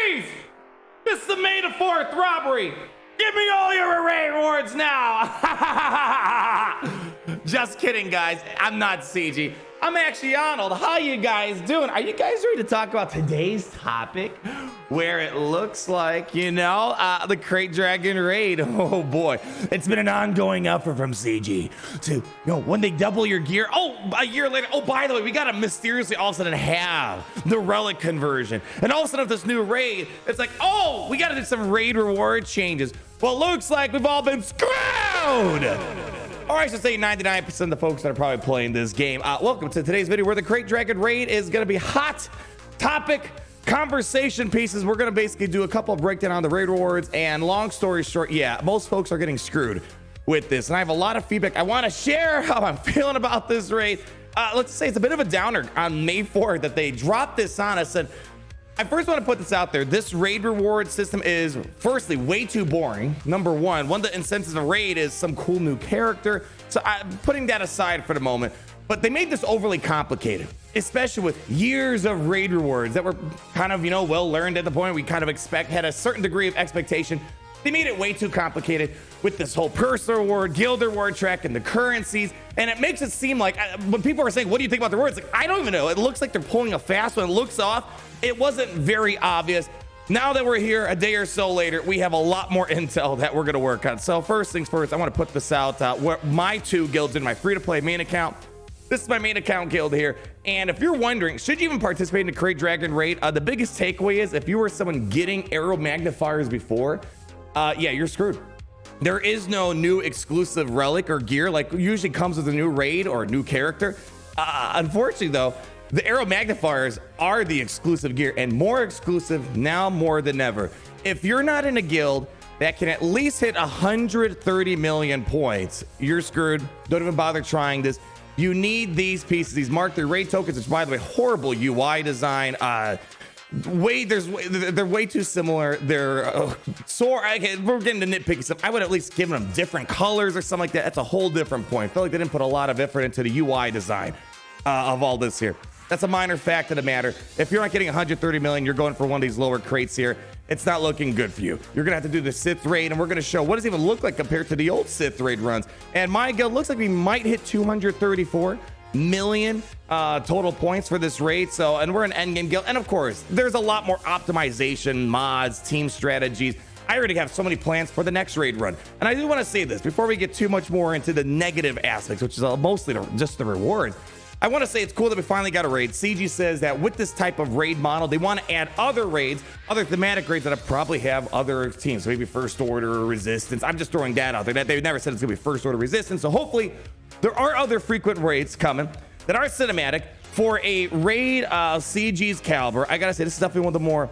Freeze! This is the May the 4th robbery. Give me all your array rewards now. Just kidding, guys. I'm not CG. I'm actually Arnold. How you guys doing? Are you guys ready to talk about today's topic? Where it looks like, the Krayt Dragon Raid. Oh boy, it's been an ongoing effort from CG to, when they double your gear. Oh, a year later. Oh, by the way, we gotta mysteriously all of a sudden have the relic conversion. And all of a sudden with this new raid, it's like, oh, we gotta do some raid reward changes. Well, it looks like we've all been screwed. Or I should say 99% of the folks that are probably playing this game. Welcome to today's video where the Krayt Dragon Raid is going to be hot topic conversation pieces. We're going to basically do a couple of breakdown on the raid rewards, and long story short, yeah, most folks are getting screwed with this. And I have a lot of feedback. I want to share how I'm feeling about this raid. Let's say it's a bit of a downer on May 4th that they dropped this on us. And I first want to put this out there. This raid reward system is firstly way too boring. Number one of the incentives of raid is some cool new character. So I'm putting that aside for the moment, but they made this overly complicated, especially with years of raid rewards that were kind of, well learned at the point we kind of had a certain degree of expectation. They made it way too complicated with this whole personal reward, guild reward track, and the currencies. And it makes it seem like when people are saying, what do you think about the rewards? Like, I don't even know. It looks like they're pulling a fast one. It looks off. It wasn't very obvious. Now that we're here a day or so later, we have a lot more intel that we're going to work on. So first things first, I want to put this out. Where my two guilds in my free-to-play main account. This is my main account guild here. And if you're wondering, should you even participate in the Krayt Dragon Raid? The biggest takeaway is if you were someone getting arrow magnifiers before, yeah, you're screwed. There is no new exclusive relic or gear like usually comes with a new raid or a new character. Unfortunately, though, the arrow magnifiers are the exclusive gear, and more exclusive now more than ever. If you're not in a guild that can at least hit 130 million points, you're screwed. Don't even bother trying this. You need these pieces, these Mark III raid tokens, which, by the way, horrible UI design. They're way too similar. They're we're getting to nitpicky stuff. I would at least give them different colors or something like that. That's a whole different point. I feel like they didn't put a lot of effort into the UI design of all this here. That's a minor fact of the matter. If you're not getting 130 million, you're going for one of these lower crates here. It's not looking good for you. You're gonna have to do the Sith raid, and we're gonna show what does it even look like compared to the old Sith raid runs. And my guild looks like we might hit 234 million total points for this raid. So, and we're an endgame guild, and of course there's a lot more optimization, mods, team strategies. I already have so many plans for the next raid run. And I do want to say this before we get too much more into the negative aspects, which is mostly just the rewards. I want to say it's cool that we finally got a raid. CG says that with this type of raid model, they want to add other raids, other thematic raids that probably have other teams, so maybe First Order or Resistance. I'm just throwing that out there. They never said it's going to be First Order Resistance, so hopefully there are other frequent raids coming that are cinematic for a raid CG's caliber. I gotta say, this is definitely one of the more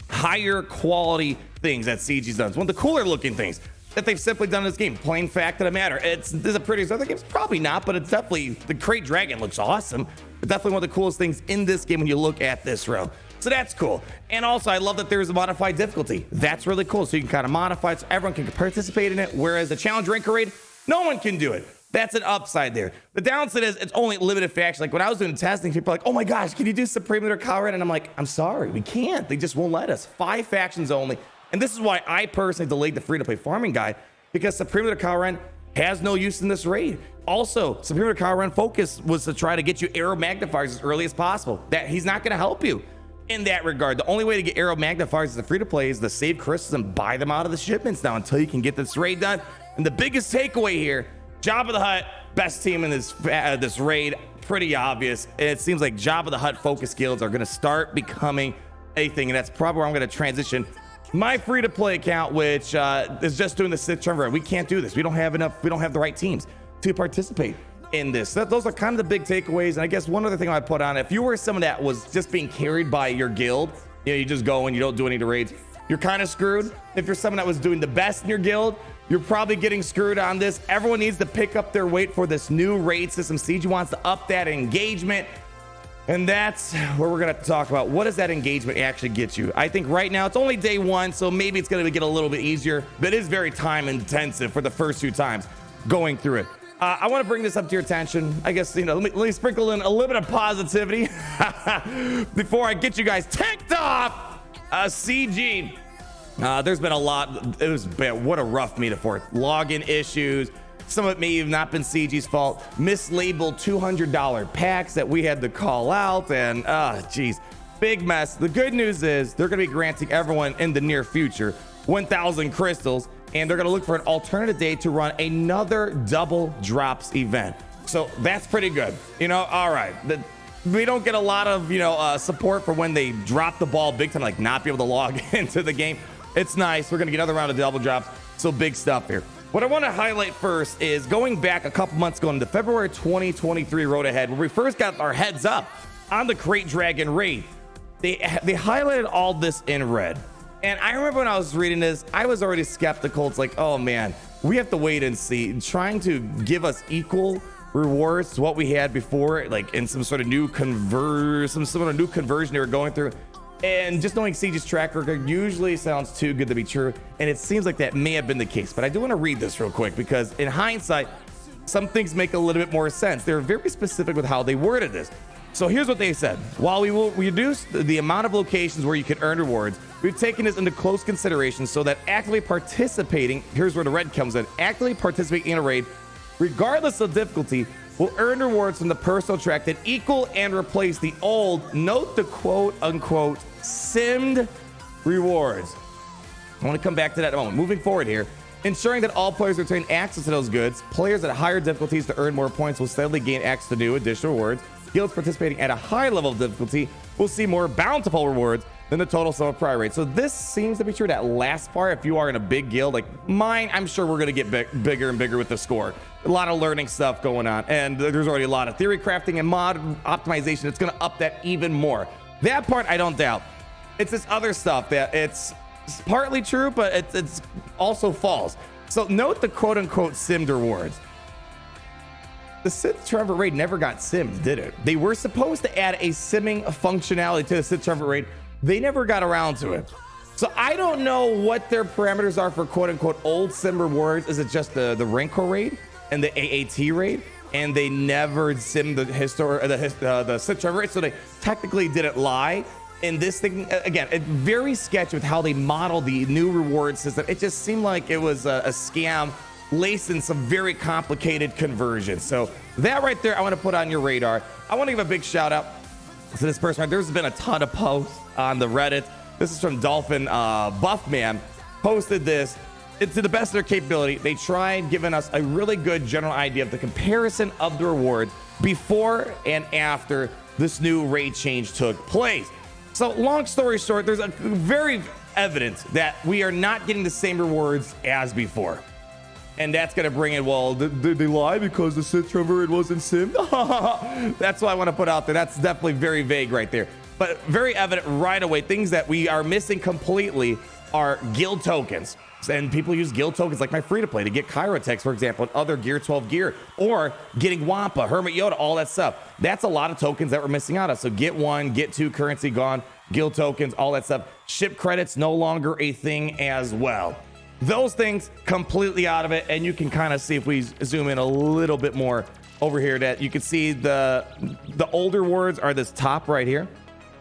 higher quality things that CG's done. It's one of the cooler looking things that they've simply done in this game. Plain fact of the matter. Is it pretty as other games? Probably not, but it's definitely, the Krayt Dragon looks awesome. It's definitely one of the coolest things in this game when you look at this row. So that's cool. And also, I love that there's a modified difficulty. That's really cool. So you can kind of modify it so everyone can participate in it, whereas the Challenge Ranker Raid, no one can do it. That's an upside there. The downside is it's only limited factions. Like when I was doing testing, people were like, oh my gosh, can you do Supreme Leader Colorado? And I'm like, I'm sorry, we can't. They just won't let us. 5 factions only. And this is why I personally delayed the free-to-play farming guide, because Supreme Leader Colorado has no use in this raid. Also, Supreme Leader Colorado focus was to try to get you arrow magnifiers as early as possible. That he's not gonna help you in that regard. The only way to get arrow magnifiers as a free-to-play is to save crystals and buy them out of the shipments now until you can get this raid done. And the biggest takeaway here, Jabba the Hutt, best team in this raid, pretty obvious. And it seems like Jabba the Hutt focus guilds are gonna start becoming a thing, and that's probably where I'm gonna transition my free-to-play account, which is just doing the Sith Trevor. We can't do this. We don't have enough. We don't have the right teams to participate in this. Those are kind of the big takeaways. And I guess one other thing I put on, if you were someone that was just being carried by your guild, you just go and you don't do any of the raids, you're kind of screwed. If you're someone that was doing the best in your guild, you're probably getting screwed on this. Everyone needs to pick up their weight for this new raid system. CG wants to up that engagement. And that's where we're going to talk about what does that engagement actually get you. I think right now it's only day one, so maybe it's going to get a little bit easier, but it is very time intensive for the first few times going through it. I want to bring this up to your attention. I guess, let me sprinkle in a little bit of positivity before I get you guys ticked off CG. There's been a lot. It was bad. What a rough meet for it. Login issues. Some of it may have not been CG's fault. Mislabeled $200 packs that we had to call out, and geez, big mess. The good news is they're going to be granting everyone in the near future 1,000 crystals, and they're going to look for an alternative day to run another double drops event. So that's pretty good. You know, all right. We don't get a lot of, support for when they drop the ball big time, like not be able to log into the game. It's nice. We're going to get another round of double drops. So big stuff here. What I want to highlight first is going back a couple months ago into February 2023 road ahead, where we first got our heads up on the Krayt Dragon Raid. They highlighted all this in red. And I remember when I was reading this, I was already skeptical. It's like, oh man, we have to wait and see. Trying to give us equal rewards to what we had before, like in some sort of new conversion they were going through. And just knowing CG's track record usually sounds too good to be true, and it seems like that may have been the case. But I do want to read this real quick because in hindsight, some things make a little bit more sense. They're very specific with how they worded this. So here's what they said. While we will reduce the amount of locations where you can earn rewards, we've taken this into close consideration so that actively participating, here's where the red comes in, actively participating in a raid, regardless of difficulty, will earn rewards from the personal track that equal and replace the old, note the quote unquote, simmed rewards. I want to come back to that in a moment. Moving forward here, ensuring that all players retain access to those goods, players at higher difficulties to earn more points will steadily gain access to new additional rewards. Guilds participating at a high level of difficulty will see more bountiful rewards than the total sum of prior rate. So this seems to be true, that last part. If you are in a big guild like mine, I'm sure we're going to get bigger and bigger with the score. A lot of learning stuff going on, and there's already a lot of theory crafting and mod optimization. It's going to up that even more. That part I don't doubt. It's this other stuff that it's partly true, but it's also false. So note the quote unquote simmed rewards. The Synthatiger raid never got simmed, did it? They were supposed to add a simming functionality to the Synthatiger raid. They never got around to it. So I don't know what their parameters are for quote unquote old sim rewards. Is it just the Rancor raid and the AAT raid? And they never simmed the Synthatiger raid, so they technically didn't lie. And this thing, again, it's very sketchy with how they modeled the new reward system. It just seemed like it was a scam laced in some very complicated conversions. So that right there, I want to put on your radar. I want to give a big shout out to this person. There's been a ton of posts on the Reddit. This is from Dolphin Buffman. Posted this. It's to the best of their capability. They tried giving us a really good general idea of the comparison of the rewards before and after this new raid change took place. So long story short, there's a very evident that we are not getting the same rewards as before. And that's going to bring in, well, did they lie because the Synthatiger raid wasn't simmed? That's what I want to put out there. That's definitely very vague right there. But very evident right away, things that we are missing completely are guild tokens. And people use guild tokens like my free-to-play to get Kyrotex, for example, and other Gear 12 gear, or getting Wampa, Hermit Yoda, all that stuff. That's a lot of tokens that we're missing out on. So get 1, get 2, currency gone, guild tokens, all that stuff. Ship credits, no longer a thing as well. Those things completely out of it, and you can kind of see, if we zoom in a little bit more over here, that you can see the older words are this top right here,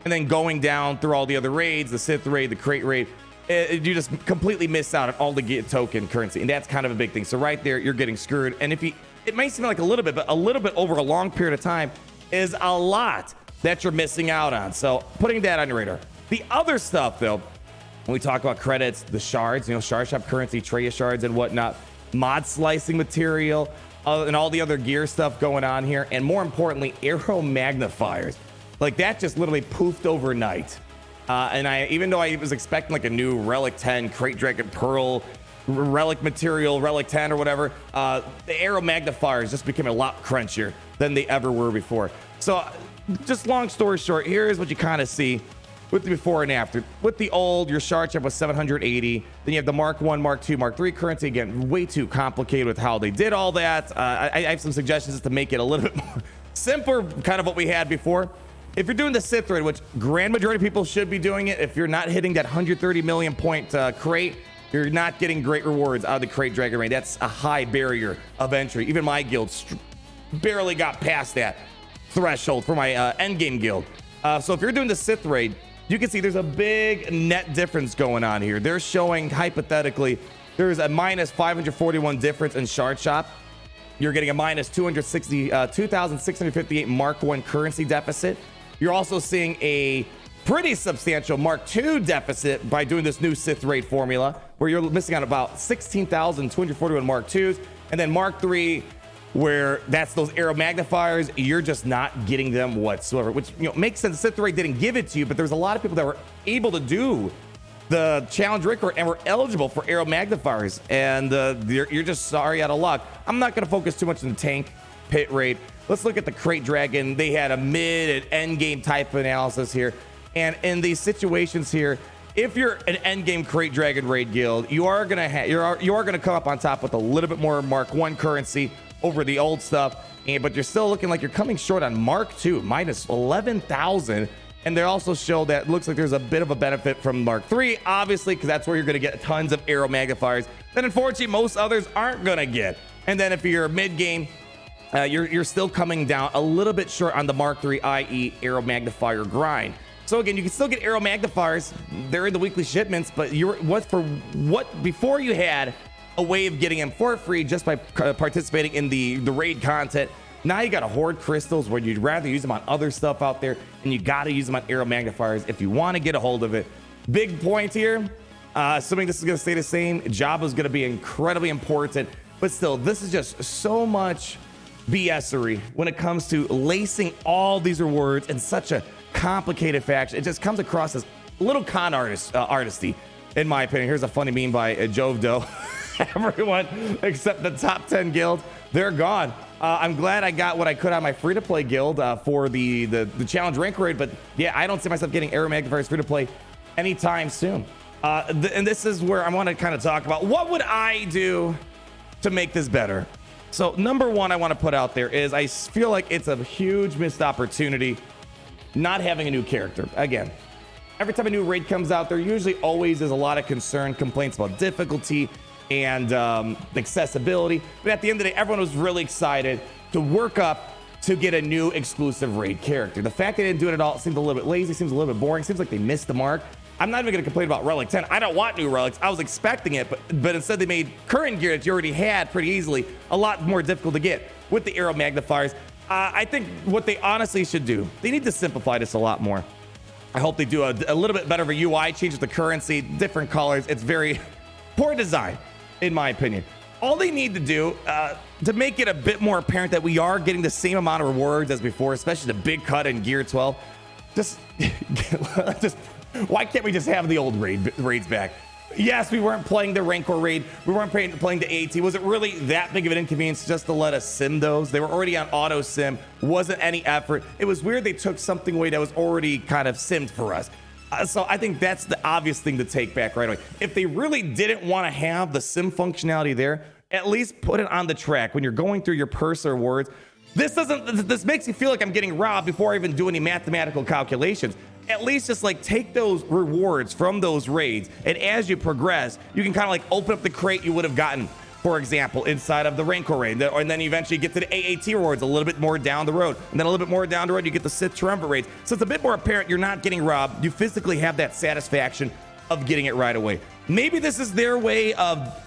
and then going down through all the other raids, the Sith raid, the Krayt raid, you just completely miss out on all the get token currency, and that's kind of a big thing. So right there, you're getting screwed. And if it may seem like a little bit, but a little bit over a long period of time is a lot that you're missing out on. So putting that on your radar. The other stuff, though, when we talk about credits, the shards, shard shop currency, Treya shards and whatnot, mod slicing material, and all the other gear stuff going on here, and more importantly, arrow magnifiers. Like that just literally poofed overnight. And even though I was expecting like a new Relic 10, Krayt Dragon Pearl, Relic material, Relic 10 or whatever, the arrow magnifiers just became a lot crunchier than they ever were before. So just long story short, here's what you kind of see with the before and after. With the old, your shard shop was 780. Then you have the Mark 1, Mark 2, Mark 3 currency. Again, way too complicated with how they did all that. I have some suggestions to make it a little bit more simpler, kind of what we had before. If you're doing the Sith raid, which grand majority of people should be doing it, if you're not hitting that 130 million point crate, you're not getting great rewards out of the Krayt Dragon Raid. That's a high barrier of entry. Even my guild barely got past that threshold for my endgame guild. So if you're doing the Sith raid, you can see there's a big net difference going on here. They're showing, hypothetically, there's a minus 541 difference in shard shop. You're getting a minus 2,658 Mark 1 currency deficit. You're also seeing a pretty substantial Mark 2 deficit by doing this new Sith Raid formula, where you're missing out about 16,241 Mark 2s, and then Mark 3, where that's those arrow magnifiers, you're just not getting them whatsoever, which, you know, makes sense. Sith Raid didn't give it to you, but there's a lot of people that were able to do the challenge record and were eligible for arrow magnifiers, and you're just sorry out of luck. I'm not going to focus too much on the tank pit rate. Let's look at the Krayt Dragon. They had a mid and end game type analysis here, and in these situations here, if you're an end game Krayt Dragon Raid guild, you are gonna come up on top with a little bit more Mark 1 currency over the old stuff, but you're still looking like you're coming short on Mark 2, minus 11,000. And they also show that it looks like there's a bit of a benefit from Mark 3, obviously, because that's where you're going to get tons of arrow magnifiers that unfortunately most others aren't going to get. And then if you're mid-game, you're still coming down a little bit short on the Mark 3, i.e. arrow magnifier grind. So again, you can still get arrow magnifiers. They're in the weekly shipments, but before you had a way of getting them for free just by participating in the raid content. Now you got to hoard crystals where you'd rather use them on other stuff out there, and you got to use them on arrow magnifiers if you want to get a hold of it. Big point here, assuming this is going to stay the same, Jabba is going to be incredibly important, but still, this is just so much BS-ery when it comes to lacing all these rewards in such a complicated fashion. It just comes across as little con artisty, in my opinion. Here's a funny meme by Jovdo. Everyone except the top 10 guilds, they're gone. I'm glad I got what I could on my free-to-play guild for the challenge rank raid, but yeah, I don't see myself getting arrow magnifiers free-to-play anytime soon. And this is where I want to kind of talk about what would I do to make this better. So number one I want to put out there is I feel like it's a huge missed opportunity not having a new character. Again, every time a new raid comes out, there usually always is a lot of concern, complaints about difficulty and accessibility, but at the end of the day, everyone was really excited to work up to get a new exclusive raid character. The fact they didn't do it at all seems a little bit lazy, seems a little bit boring, seems like they missed the mark. I'm not even going to complain about Relic 10. I don't want new relics. I was expecting it, but instead they made current gear that you already had pretty easily a lot more difficult to get with the arrow magnifiers. I think what they honestly should do, they need to simplify this a lot more. I hope they do a little bit better of a UI, change the currency, different colors. It's very poor design, in my opinion. All they need to do to make it a bit more apparent that we are getting the same amount of rewards as before, especially the big cut in Gear 12, just why can't we just have the old raids back? Yes, we weren't playing the Rancor raid. We weren't playing the AT. Was it really that big of an inconvenience just to let us sim those? They were already on auto sim. Wasn't any effort. It was weird they took something away that was already kind of simmed for us. So I think that's the obvious thing to take back right away. If they really didn't want to have the sim functionality there, at least put it on the track when you're going through your purse or rewards. This makes you feel like I'm getting robbed before I even do any mathematical calculations. At least just like take those rewards from those raids, and as you progress, you can kind of like open up the crate you would have gotten, for example, inside of the Rancor raid, and then you eventually get to the AAT rewards a little bit more down the road, and then a little bit more down the road you get the Sith Triumvirate raids. So it's a bit more apparent you're not getting robbed. You physically have that satisfaction of getting it right away. Maybe this is their way of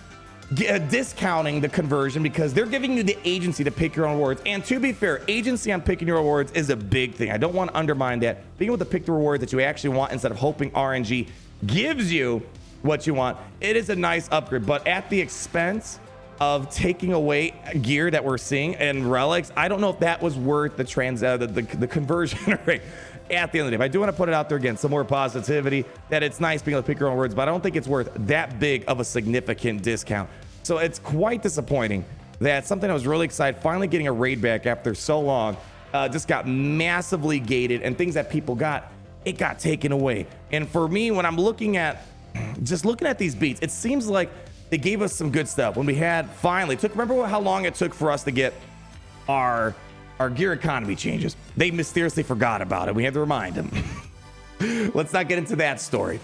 discounting the conversion because they're giving you the agency to pick your own rewards. And to be fair, agency on picking your rewards is a big thing. I don't want to undermine that. Being able to pick the rewards that you actually want instead of hoping RNG gives you what you want, it is a nice upgrade, but at the expense of taking away gear that we're seeing in relics, I don't know if that was worth the conversion rate. At the end of the day, but I do want to put it out there again, some more positivity, that it's nice being able to pick your own words, but I don't think it's worth that big of a significant discount. So it's quite disappointing that something I was really excited, finally getting a raid back after so long, just got massively gated, and things that people got, it got taken away. And for me, when I'm looking at these beats, it seems like they gave us some good stuff when we had finally remember how long it took for us to get our gear economy changes. They mysteriously forgot about it. We had to remind them. Let's not get into that story.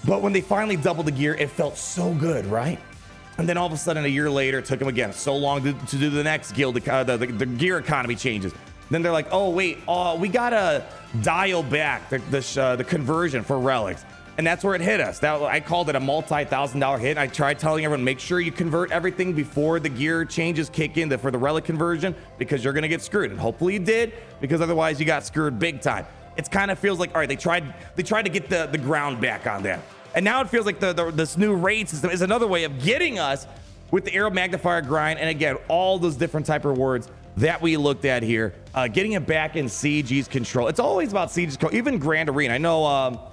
But when they finally doubled the gear, it felt so good, right? And then all of a sudden, a year later, it took them again so long to do the next guild, the gear economy changes. Then they're like, oh wait, we gotta dial back the conversion for relics. And that's where it hit us. I called it a multi-$1,000 hit. I tried telling everyone, make sure you convert everything before the gear changes kick in for the relic conversion, because you're gonna get screwed. And hopefully you did, because otherwise you got screwed big time. It kind of feels like, all right, they tried to get the ground back on that. And now it feels like this new raid system is another way of getting us with the arrow magnifier grind. And again, all those different type of rewards that we looked at here, getting it back in CG's control. It's always about CG's control. Even Grand Arena, I know,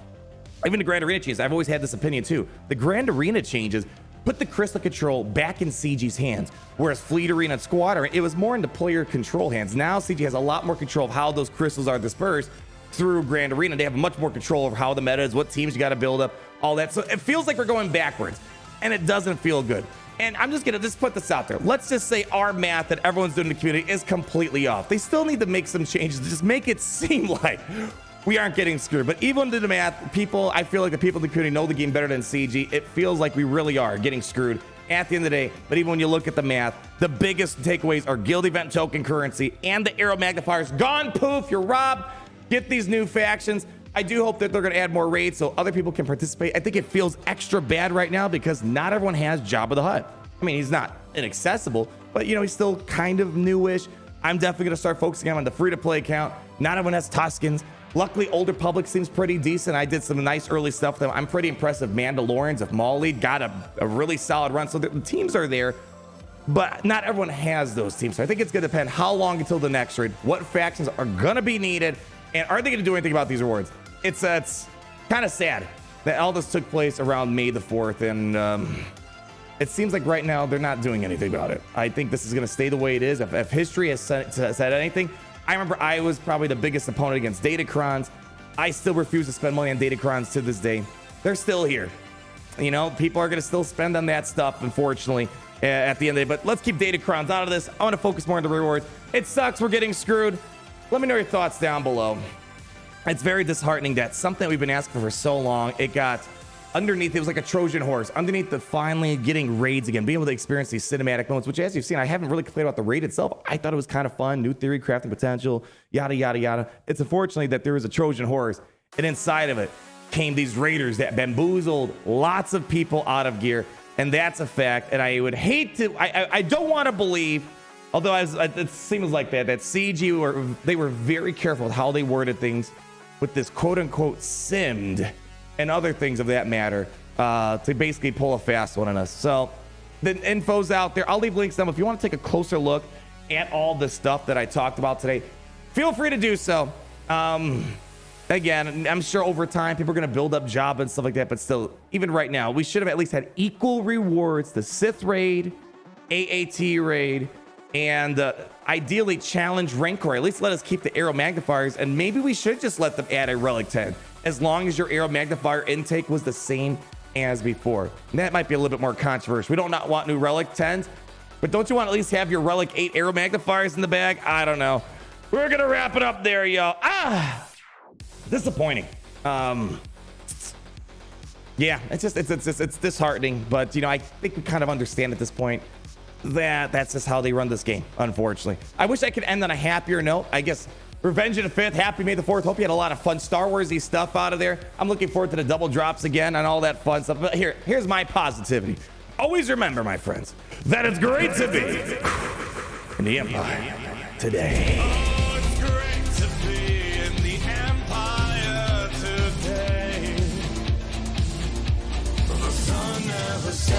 even the Grand Arena changes, I've always had this opinion too. The Grand Arena changes put the crystal control back in CG's hands, whereas Fleet Arena and Squad Arena, it was more into player control hands. Now CG has a lot more control of how those crystals are dispersed through Grand Arena. They have much more control over how the meta is, what teams you got to build up, all that. So it feels like we're going backwards, and it doesn't feel good. And I'm just gonna put this out there. Let's just say our math that everyone's doing in the community is completely off. They still need to make some changes to just make it seem like we aren't getting screwed. But even to the math, I feel like the people in the community know the game better than CG. It feels like we really are getting screwed at the end of the day. But even when you look at the math, the biggest takeaways are guild event token currency and the arrow magnifiers gone. Poof, you're robbed. Get these new factions. I do hope that they're going to add more raids so other people can participate. I think it feels extra bad right now because not everyone has Jabba the Hutt. I mean, he's not inaccessible, but you know, he's still kind of newish. I'm definitely going to start focusing on the free-to-play account. Not everyone has Tuskens. Luckily, Old Republic seems pretty decent. I did some nice early stuff with them. I'm pretty impressed with Mandalorians, of Maul got a really solid run. So the teams are there, but not everyone has those teams. So I think it's going to depend how long until the next raid, what factions are going to be needed, and are they going to do anything about these rewards? It's kind of sad that all this took place around May the 4th, and it seems like right now they're not doing anything about it. I think this is going to stay the way it is. If history has said anything, I remember I was probably the biggest opponent against Datacrons. I still refuse to spend money on Datacrons to this day. They're still here. You know, people are going to still spend on that stuff, unfortunately, at the end of the day. But let's keep Datacrons out of this. I want to focus more on the rewards. It sucks we're getting screwed. Let me know your thoughts down below. It's very disheartening that something we've been asking for so long, it got underneath. It was like a Trojan horse underneath the finally getting raids again, being able to experience these cinematic moments, which, as you've seen, I haven't really complained about the raid itself. I thought it was kind of fun, new theory, crafting potential, yada yada yada. It's unfortunately that there was a Trojan horse, and inside of it came these raiders that bamboozled lots of people out of gear, and that's a fact. And I would hate to, I don't want to believe, although it seems like that CG they were very careful with how they worded things with this quote unquote simmed and other things of that matter, to basically pull a fast one on us. So the info's out there. I'll leave links down. If you want to take a closer look at all the stuff that I talked about today, feel free to do so. Again, I'm sure over time people are going to build up Jabba and stuff like that, but still, even right now, we should have at least had equal rewards. The Sith raid, AAT raid, and ideally challenge Rancor. At least let us keep the arrow magnifiers, and maybe we should just let them add a Relic 10. As long as your arrow magnifier intake was the same as before. And that might be a little bit more controversial. We don't not want new Relic 10s, but don't you want to at least have your Relic 8 arrow magnifiers in the bag? I don't know. We're gonna wrap it up there, y'all. Disappointing. Yeah, it's disheartening, but you know, I think we kind of understand at this point that that's just how they run this game, unfortunately. I wish I could end on a happier note. I guess Revenge of the 5th, happy May the 4th. Hope you had a lot of fun Star Warsy stuff out of there. I'm looking forward to the double drops again and all that fun stuff. But here's my positivity. Always remember, my friends, that it's great to be in the Empire today. Oh, it's great to be in the Empire today. The sun never sets.